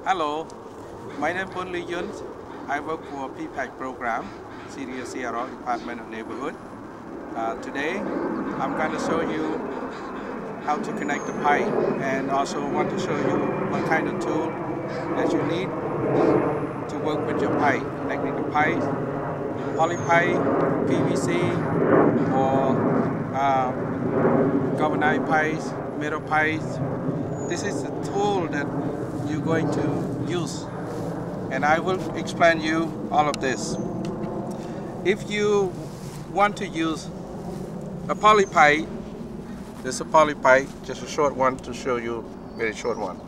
Hello, my name is Pon Lee Yun. I work for PPAC program, Senior CRO Department of Neighborhood. Today, I'm going to show you how to connect the pipe and also want to show you what kind of tool that you need to work with your pipe, connecting the pipe, poly pipe, PVC, or galvanized pipes, metal pipes. This is the tool that you're going to use, and I will explain you all of this. If you want to use a poly pipe, this is a poly pipe, just a short one to show you, very short one.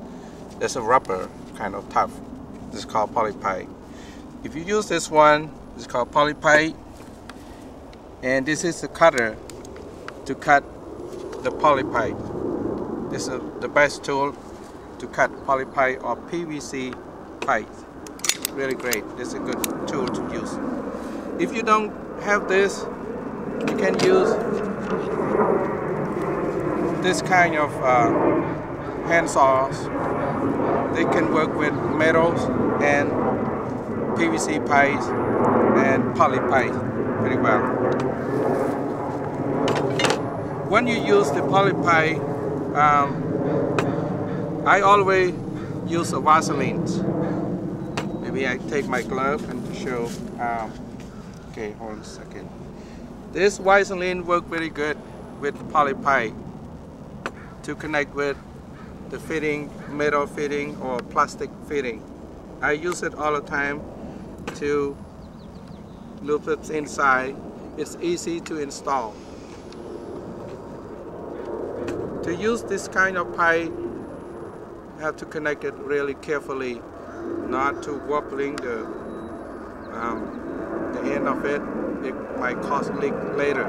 There's a rubber, kind of tough. This is called poly pipe. If you use this one, it's called poly pipe, and this is the cutter to cut the poly pipe. This is the best tool to cut poly pipe or PVC pipe. Really great. This is a good tool to use. If you don't have this, you can use this kind of hand saws. They can work with metals and PVC pipes and poly pipe pretty well. When you use the poly pipe, I always use a Vaseline. Maybe I take my glove and show. Okay, hold on a second. This Vaseline works very good with poly pipe to connect with the fitting, metal fitting or plastic fitting. I use it all the time to loop it inside. It's easy to install. To use this kind of pipe, you have to connect it really carefully, not to wobbling the end of it. It might cause leak later.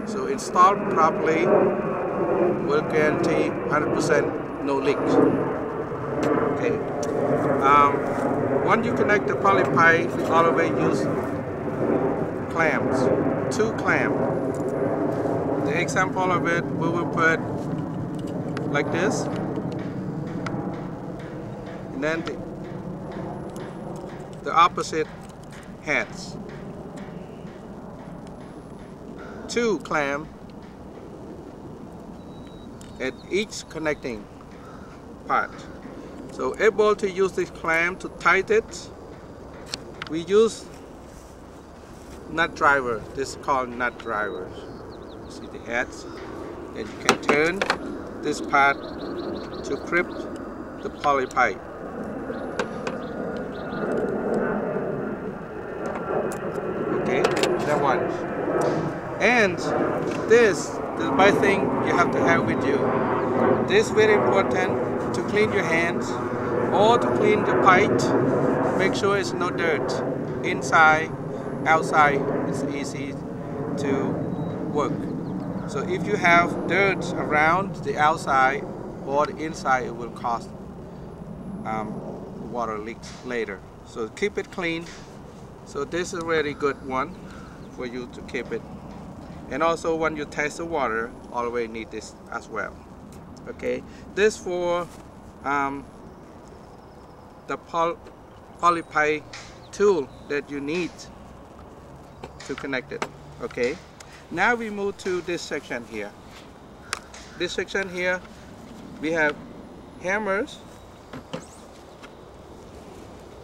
So installed properly will guarantee 100% no leaks. Okay. Once you connect the poly pipe, we always use clamps, 2 clamps. The example of it, we will put like this, and then the opposite hands. 2 clamps at each connecting part. So able to use this clamp to tighten it, we use nut driver. This is called nut drivers. See the heads, and you can turn this part to grip the poly pipe. Okay, that one. And this, the best thing you have to have with you. This is very important to clean your hands or to clean the pipe. Make sure it's no dirt. Inside, outside, it's easy to work. So if you have dirt around the outside or the inside, it will cause water leaks later. So keep it clean. So this is a really good one for you to keep it. And also when you test the water, always need this as well. Okay, this for the poly pipe tool that you need to connect it. Okay. Now we move to this section here. This section here, we have hammers,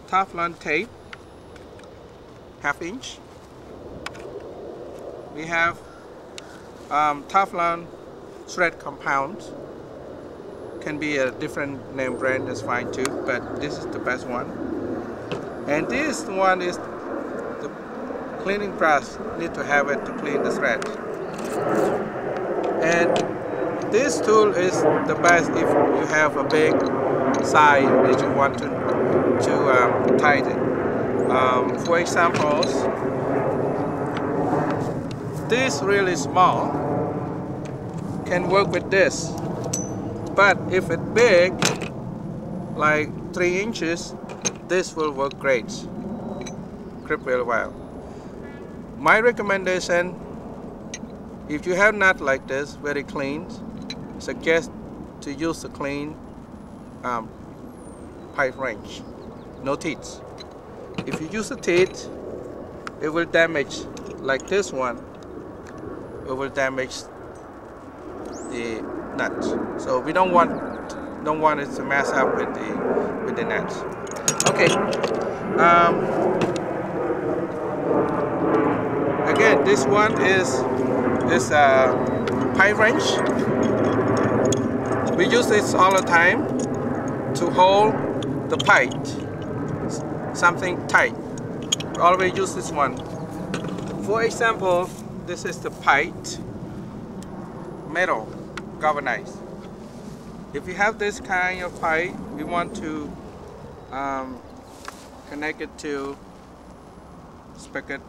Teflon tape, 1/2 inch. We have Teflon thread compounds. Can be a different name brand, that's fine too, but this is the best one. And this one is the cleaning brush. Need to have it to clean the thread. And this tool is the best if you have a big size that you want to tighten. For examples, this really small can work with this, but if it's big, like 3 inches, this will work great. Grip really well. My recommendation, if you have nut like this, very clean, suggest to use the clean pipe wrench, no teeth. If you use the teeth, it will damage, like this one, it will damage the nuts. So we don't want it to mess up with the nuts. Okay. Again, this one is a pipe wrench. We use this all the time to hold the pipe, something tight. We always use this one. For example, this is the pipe, metal, galvanized. If you have this kind of pipe, we want to connect it to spigot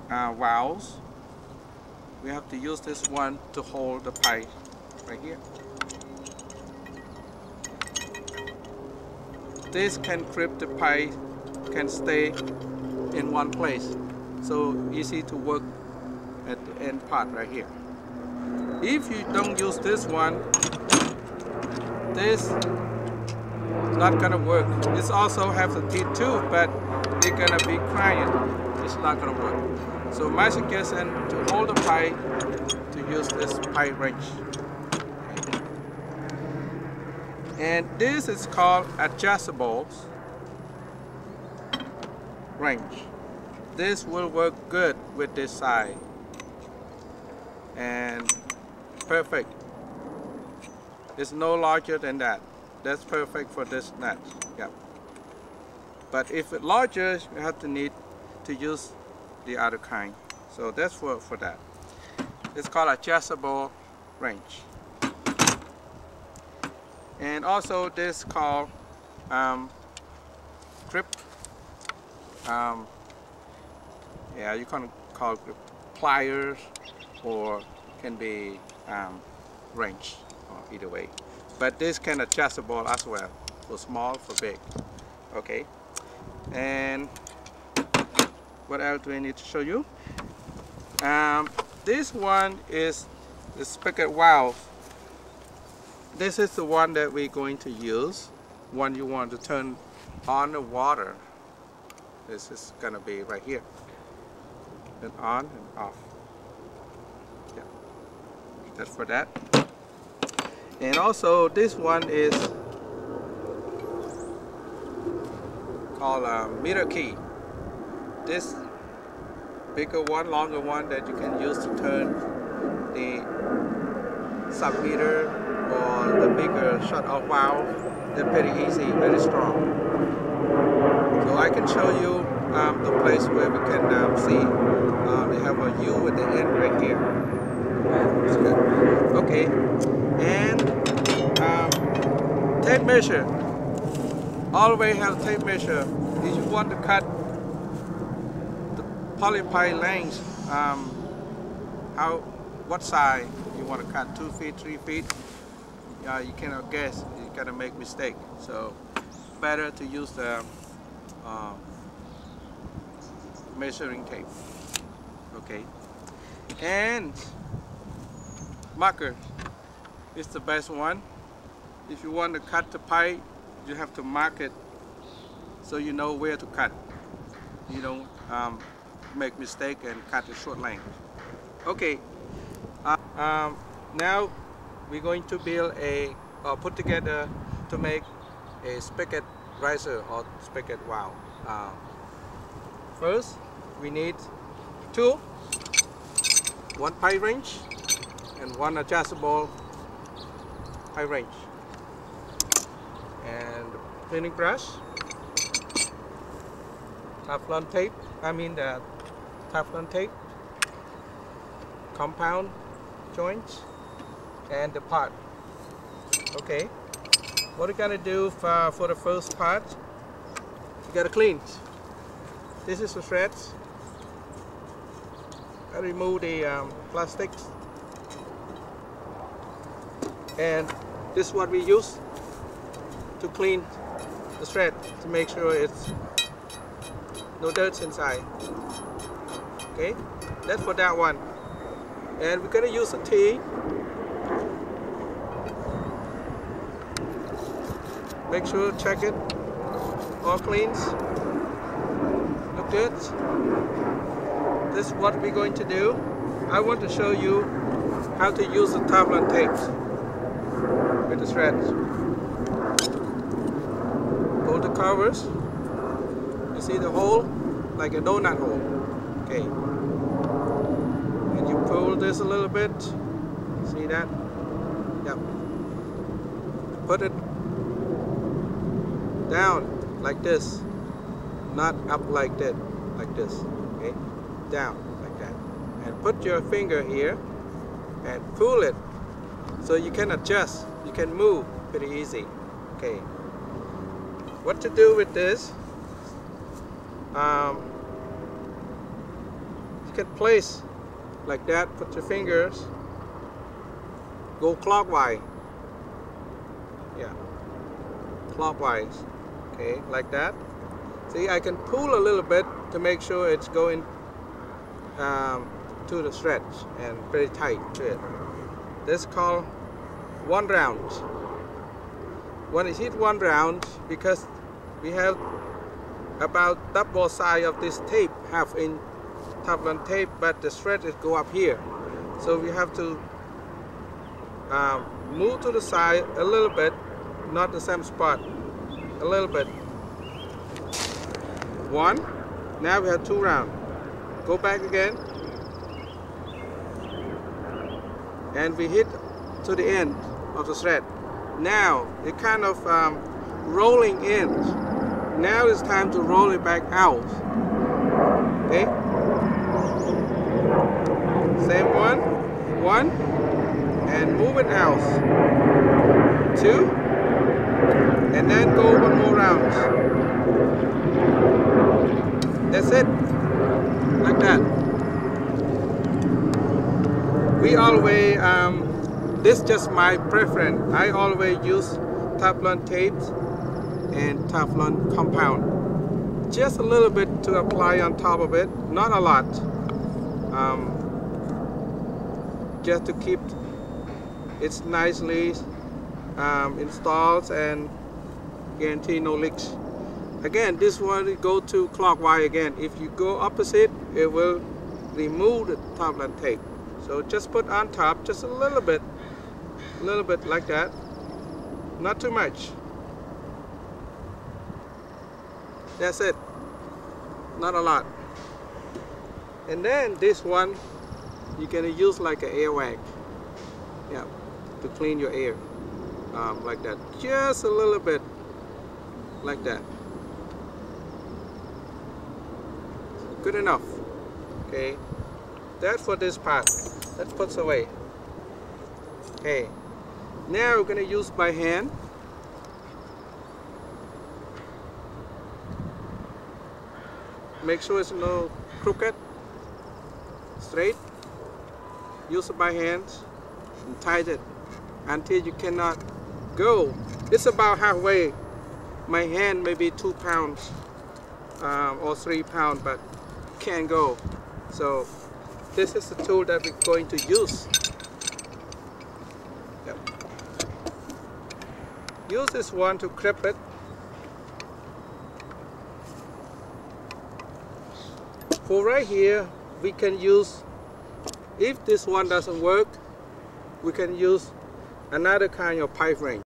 valves. We have to use this one to hold the pipe right here. This can grip the pipe, can stay in one place. So easy to work at the end part right here. If you don't use this one, this is not gonna work. This also has the teeth too, but they're gonna be crying. It's not gonna work. So my suggestion to hold the pipe, to use this pipe wrench. And this is called adjustable wrench. This will work good with this side. And perfect. It's no larger than that. That's perfect for this nut. Yeah. But if it's larger, you have to need to use the other kind. So that's for that. It's called adjustable wrench. And also this called grip. Yeah, you can call grip pliers, or can be wrench, or either way. But this can adjustable as well, for small, for big. Okay. And what else do I need to show you? This one is the spigot valve. This is the one that we're going to use when you want to turn on the water. This is gonna be right here. And on and off. Yeah. That's for that. And also this one is called a meter key. This bigger one, longer one that you can use to turn the sub-meter or the bigger shut-off valve. They're pretty easy, very strong. So I can show you the place where we can see. They have a U at the end right here. That's good. Okay. And tape measure. Always have tape measure. If you want to cut the polypipe length, what size you want to cut, 2 feet, 3 feet, you cannot guess, you gotta make mistake. So better to use the measuring tape. Okay. And marker is the best one. If you want to cut the pipe, you have to mark it so you know where to cut. You don't make mistake and cut a short length. Okay. Now we're going to build put together to make a spigot riser or spigot valve. First, we need two, one pipe wrench and one adjustable pipe wrench, and cleaning brush, Teflon tape, the Teflon tape, compound joints, and the part. Okay, what we're gonna do for the first part, you gotta clean. This is the threads. I remove the plastics, and this is what we use to clean the thread, to make sure it's no dirt inside. Okay, that's for that one. And we're gonna use a T. Make sure, check it. all cleans. Look good. This is what we're going to do. I want to show you how to use the Teflon tapes with the threads. Pull the covers. You see the hole? Like a donut hole. Okay. And you pull this a little bit. See that? Yep. Put it down like this. Not up like that. Like this. Okay? Down like that. And put your finger here and pull it so you can adjust. You can move pretty easy. Okay. What to do with this? You can place like that. Put your fingers. Go clockwise. Yeah. Clockwise. Okay, like that. See, I can pull a little bit to make sure it's going to the stretch and very tight to it. This is called 1 round. When it hit 1 round, because we have about double size of this tape, 1/2 inch Teflon tape, but the thread is go up here. So we have to move to the side a little bit, not the same spot, a little bit. 1. Now we have 2 rounds. Go back again. And we hit to the end of the thread. Now it kind of rolling in. Now it's time to roll it back out. Okay. Same one. 1. And move it out. 2. And then go 1 more round. That's it. Like that. We always, this is just my preference. I always use Teflon tapes and Teflon compound. Just a little bit to apply on top of it, not a lot. Just to keep it nicely installed and guarantee no leaks. Again, this one go to clockwise again. If you go opposite, it will remove the Teflon tape. So just put on top, just a little bit like that. Not too much. That's it. Not a lot. And then this one, you can use like an air rag. Yeah, to clean your air. Like that. Just a little bit. Like that. Good enough. Okay. That's for this part. Let's put it away. Okay. Now we're going to use by hand. Make sure it's no crooked. Straight. Use it by hand and tighten it until you cannot go. It's about halfway. My hand may be 2 pounds or 3 pounds, but can't go. So this is the tool that we're going to use. Yep. Use this one to clip it. For right here, we can use, if this one doesn't work, we can use another kind of pipe wrench.